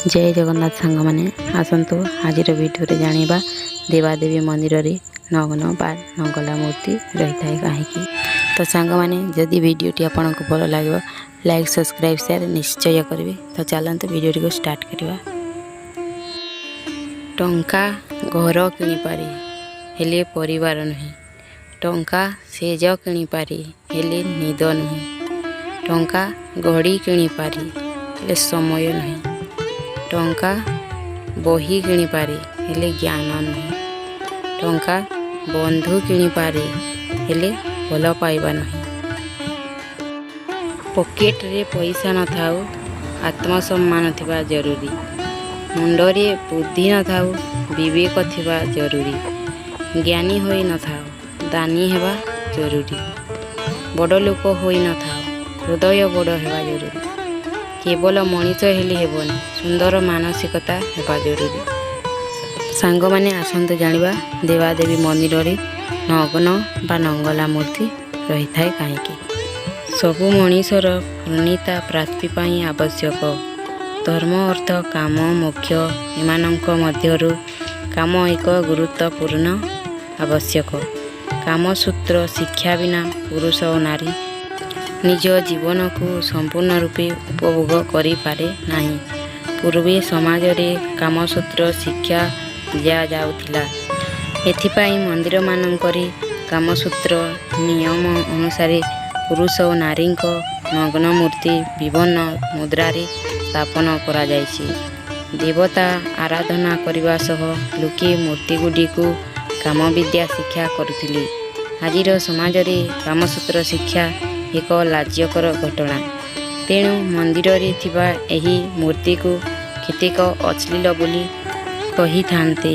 जय जगन्नाथ सांग मैंने आसतु आज भिडियो जानिबा देवादेवी मंदिर रे नग्न बा नंगला मूर्ति रही थाए कहीं। तो सांग मैंने जदि भिडियोटी आपको भल लगे लाइक सब्सक्राइब शेयर निश्चय करेंगे। तो चलते भिडियो को स्टार्ट करवा। टंका घर किणी पारे हेले परिवार नुहे, टंका सेज किणी पारे हेले निद नुहे, टंका घड़ी किणी पारे हेले समय नुहे, टंका बही किणी पारे हेले ज्ञान नुहे, टंका बंधु किणी पारे हेले भल पाइबा नुहे। पॉकेट रे पैसा न थाउ आत्मसम्मान थिबा जरूरी, मुंडरे बुद्धि न थाउ विवेक थिबा जरूरी, ज्ञानी होई न थाउ दानी हेबा जरूरी, बड़ लोक होई न थाउ हृदय बड़ हेबा जरूरी, केवल मनीष हेले हेबनी सुंदर मानसिकता हेबा जरूरी। सांग माने आसंतु जानिबा देवादेवी मंदिर रे नग्न बा नंगला मूर्ति रही थाए कहीं। सबु मनीषर पूर्णिता प्राप्ति पाई आवश्यक। धर्म अर्थ काम मोक्ष एमानंक मध्यरु काम एक गुरुत्वपूर्ण आवश्यक। कामसूत्र शिक्षा बिना पुरुष और नारी निज जीवन को संपूर्ण रूपे उपभोग करि पारे नाही। पूर्वे समाज रे कामसूत्र शिक्षा दिया जाउथिला। एथिपाई मंदिर मानंकरे कामसूत्र नियम अनुसार पुरुष और नारी नग्न मूर्ति विभिन्न मुद्रा रे स्थापन करा जायछि। देवता आराधना करने सह लोके मूर्ति गुडी को काम विद्या शिक्षा करुथिले। आजिर समाज रे कामसूत्र शिक्षा एक लाज्यकर घटना। तेणु मंदिर रे थिबा एही मूर्ति को केतेक अश्लील बोली कही थांते।